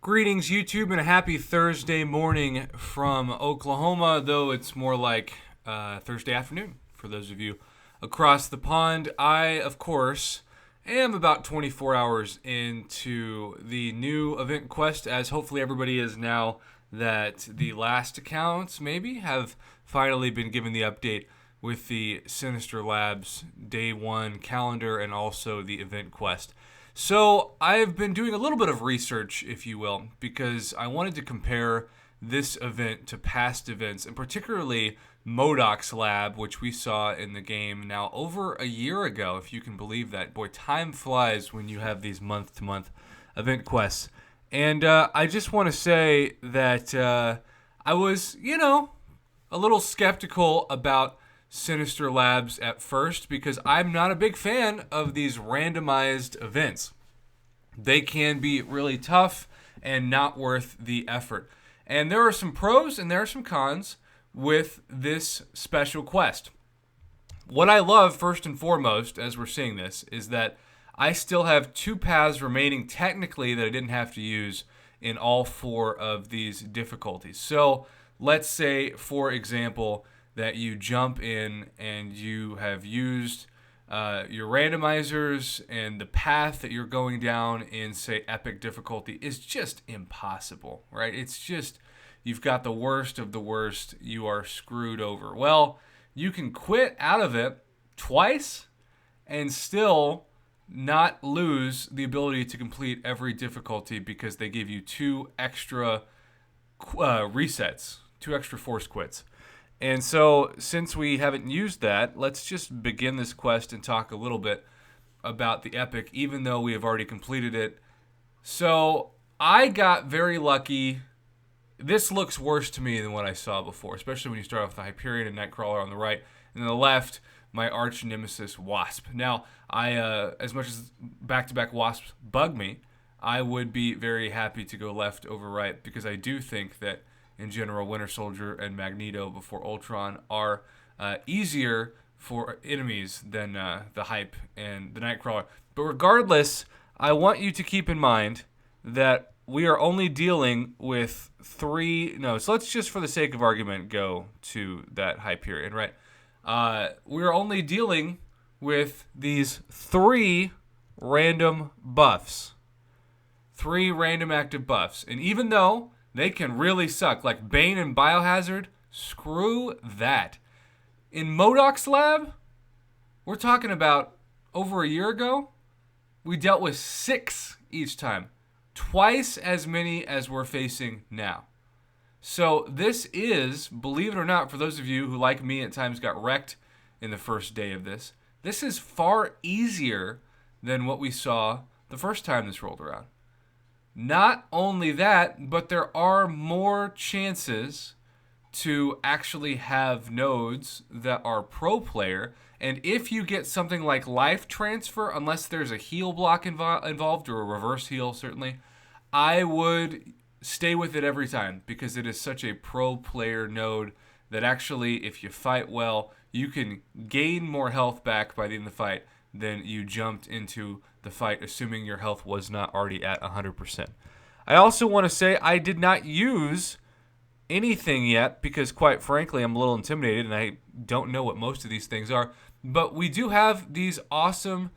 Greetings, YouTube, and a happy Thursday morning from Oklahoma, though it's more like Thursday afternoon for those of you across the pond. I, of course, am about 24 hours into the new event quest, as hopefully everybody is now that the last accounts maybe have finally been given the update with the Sinister Labs Day 1 calendar and also the event quest. So I've been doing a little bit of research, if you will, because I wanted to compare this event to past events, and particularly Modoks Lab, which we saw in the game now over a year ago, if you can believe that. Boy, time flies when you have these month-to-month event quests. And I just want to say that I was, a little skeptical about Sinister Labs at first because I'm not a big fan of these randomized events. They can be really tough and not worth the effort. And there are some pros and there are some cons with this special quest. What I love first and foremost as we're seeing this is that I still have 2 paths remaining technically that I didn't have to use in all 4 of these difficulties. So let's say, for example, that you jump in and you have used your randomizers and the path that you're going down in, say, epic difficulty is just impossible, right? It's just, you've got the worst of the worst. You are screwed over. Well, you can quit out of it twice and still not lose the ability to complete every difficulty because they give you 2 extra resets, 2 extra force quits. And so, since we haven't used that, let's just begin this quest and talk a little bit about the epic, even though we have already completed it. So, I got very lucky. This looks worse to me than what I saw before, especially when you start off with the Hyperion and Nightcrawler on the right, and on the left, my arch nemesis Wasp. Now, as much as back-to-back Wasps bug me, I would be very happy to go left over right because I do think that in general, Winter Soldier and Magneto before Ultron are easier for enemies than the Hype and the Nightcrawler. But regardless, I want you to keep in mind that we are only dealing with 3... No, so let's just, for the sake of argument, go to that Hyperion, right? We are only dealing with these 3 random buffs. 3 random active buffs. And even though they can really suck, like Bane and Biohazard, screw that. In Modoks Lab, we're talking about over a year ago, we dealt with 6 each time. Twice as many as we're facing now. So this is, believe it or not, for those of you who, like me, at times got wrecked in the first day of this is far easier than what we saw the first time this rolled around. Not only that, but there are more chances to actually have nodes that are pro player. And if you get something like life transfer, unless there's a heal block involved or a reverse heal, certainly, I would stay with it every time because it is such a pro player node that actually, if you fight well, you can gain more health back by the end of the fight than you jumped into the fight, assuming your health was not already at 100%. I also want to say I did not use anything yet because, quite frankly, I'm a little intimidated and I don't know what most of these things are. But we do have these awesome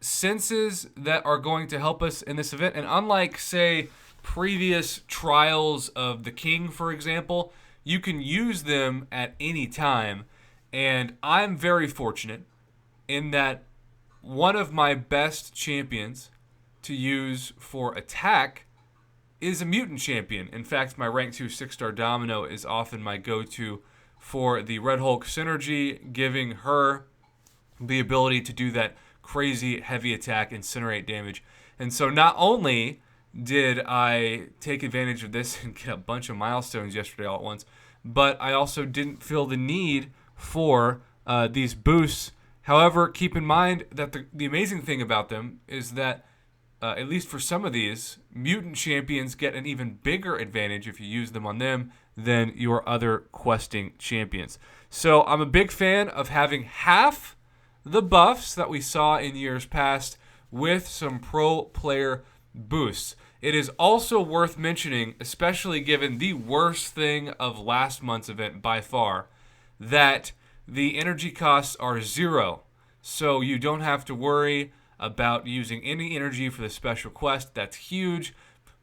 senses that are going to help us in this event. And unlike, say, previous trials of the King, for example, you can use them at any time. And I'm very fortunate in that one of my best champions to use for attack is a mutant champion. In fact, my rank 2 6-star Domino is often my go-to for the Red Hulk synergy, giving her the ability to do that crazy heavy attack, incinerate damage. And so not only did I take advantage of this and get a bunch of milestones yesterday all at once, but I also didn't feel the need for these boosts. However, keep in mind that the amazing thing about them is that, at least for some of these, mutant champions get an even bigger advantage if you use them on them than your other questing champions. So I'm a big fan of having half the buffs that we saw in years past with some pro player boosts. It is also worth mentioning, especially given the worst thing of last month's event by far, that the energy costs are 0. So you don't have to worry about using any energy for the special quest. That's huge.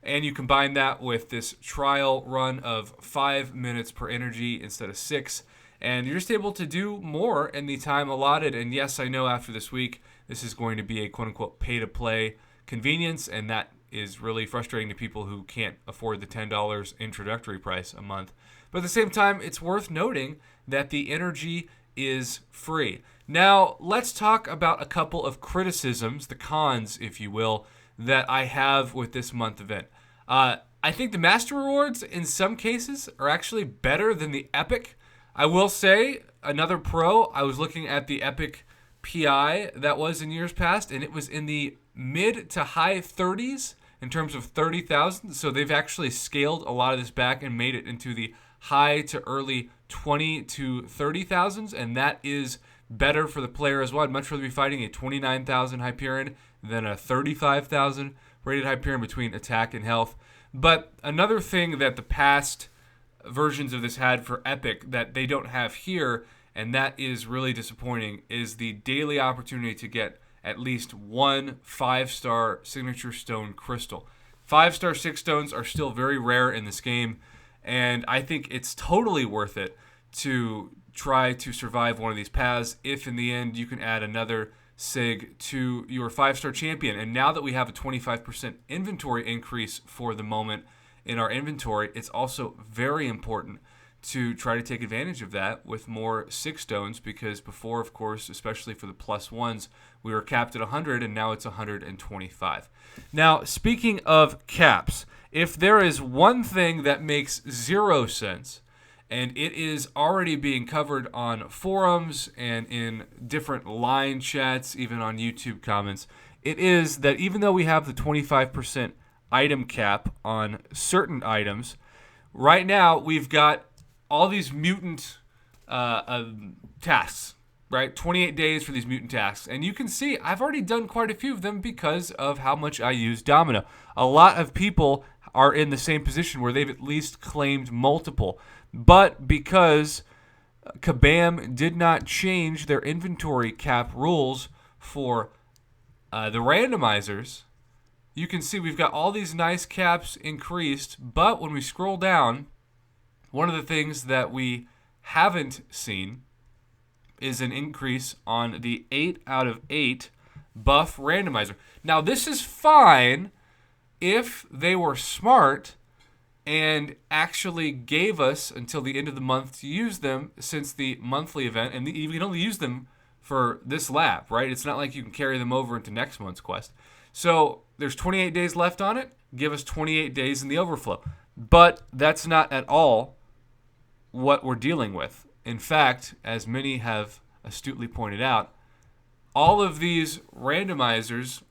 And you combine that with this trial run of 5 minutes per energy instead of 6. And you're just able to do more in the time allotted. And yes, I know after this week, this is going to be a quote-unquote pay-to-play convenience. And that is really frustrating to people who can't afford the $10 introductory price a month. But at the same time, it's worth noting that the energy is free. Now, let's talk about a couple of criticisms, the cons, if you will, that I have with this month event. I think the Master Rewards, in some cases, are actually better than the Epic. I will say, another pro, I was looking at the Epic PI that was in years past, and it was in the mid to high 30s in terms of 30,000. So they've actually scaled a lot of this back and made it into the high to early 20 to 30,000s, and that is better for the player as well. I'd much rather be fighting a 29,000 Hyperion than a 35,000 rated Hyperion between attack and health. But another thing that the past versions of this had for Epic that they don't have here, and that is really disappointing, is the daily opportunity to get at least one 5-star signature stone crystal. 5-star 6 stones are still very rare in this game, and I think it's totally worth it to try to survive one of these paths if in the end you can add another SIG to your 5-star champion. And now that we have a 25% inventory increase for the moment in our inventory, it's also very important to try to take advantage of that with more 6 stones, because before, of course, especially for the +1s, we were capped at 100 and now it's 125. Now, speaking of caps, if there is one thing that makes 0 sense, and it is already being covered on forums and in different line chats, even on YouTube comments, it is that even though we have the 25% item cap on certain items, right now we've got all these mutant tasks, right? 28 days for these mutant tasks. And you can see I've already done quite a few of them because of how much I use Domino. A lot of people are in the same position where they've at least claimed multiple. But because Kabam did not change their inventory cap rules for the randomizers, you can see we've got all these nice caps increased. But when we scroll down, one of the things that we haven't seen is an increase on the 8 out of 8 buff randomizer. Now, this is fine if they were smart and actually gave us until the end of the month to use them, since the monthly event, and you can only use them for this lap, right? It's not like you can carry them over into next month's quest. So there's 28 days left on it. Give us 28 days in the overflow. But that's not at all what we're dealing with. In fact, as many have astutely pointed out, all of these randomizers,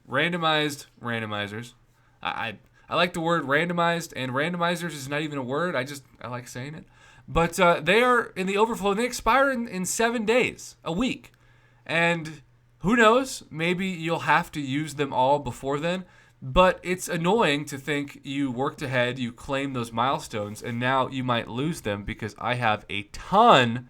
I like the word randomized, and randomizers is not even a word. I like saying it. But they are in the overflow, and they expire in 7 days, a week. And who knows, maybe you'll have to use them all before then. But it's annoying to think you worked ahead, you claimed those milestones, and now you might lose them because I have a ton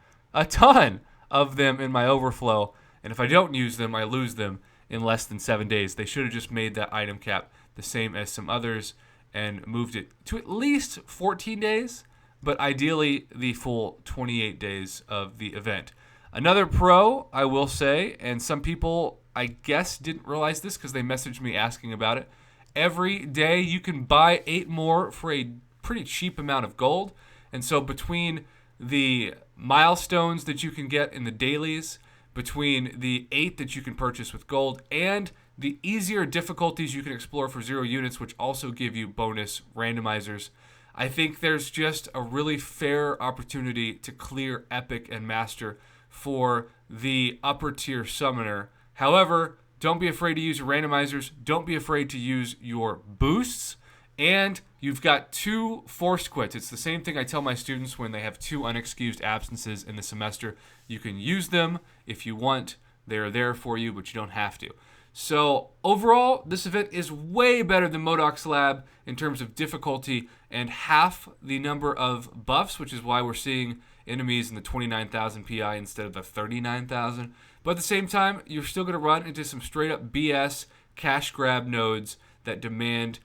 of them in my overflow. And if I don't use them, I lose them in less than 7 days. They should have just made that item cap the same as some others and moved it to at least 14 days, but ideally the full 28 days of the event. Another pro, I will say, and some people, I guess, didn't realize this because they messaged me asking about it. Every day you can buy 8 more for a pretty cheap amount of gold. And so between the milestones that you can get in the dailies, between the 8 that you can purchase with gold, and the easier difficulties you can explore for 0 units, which also give you bonus randomizers, I think there's just a really fair opportunity to clear Epic and Master for the upper tier summoner. However, don't be afraid to use your randomizers. Don't be afraid to use your boosts. And you've got 2 forced quits. It's the same thing I tell my students when they have 2 unexcused absences in the semester. You can use them if you want. They're there for you, but you don't have to. So overall, this event is way better than Modoks Lab in terms of difficulty and half the number of buffs, which is why we're seeing enemies in the 29,000 PI instead of the 39,000. But at the same time, you're still going to run into some straight up BS cash grab nodes that demand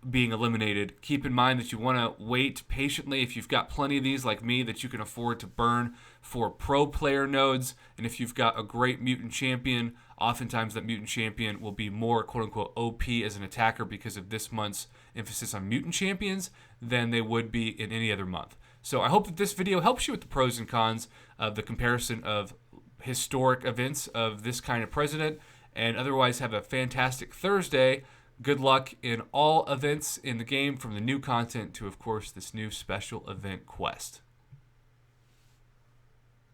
being eliminated. Keep in mind that you want to wait patiently if you've got plenty of these like me that you can afford to burn for pro player nodes. And if you've got a great mutant champion, oftentimes that mutant champion will be more quote-unquote OP as an attacker because of this month's emphasis on mutant champions than they would be in any other month. So I hope that this video helps you with the pros and cons of the comparison of historic events of this kind of president, and otherwise have a fantastic Thursday. Good luck in all events in the game, from the new content to, of course, this new special event quest.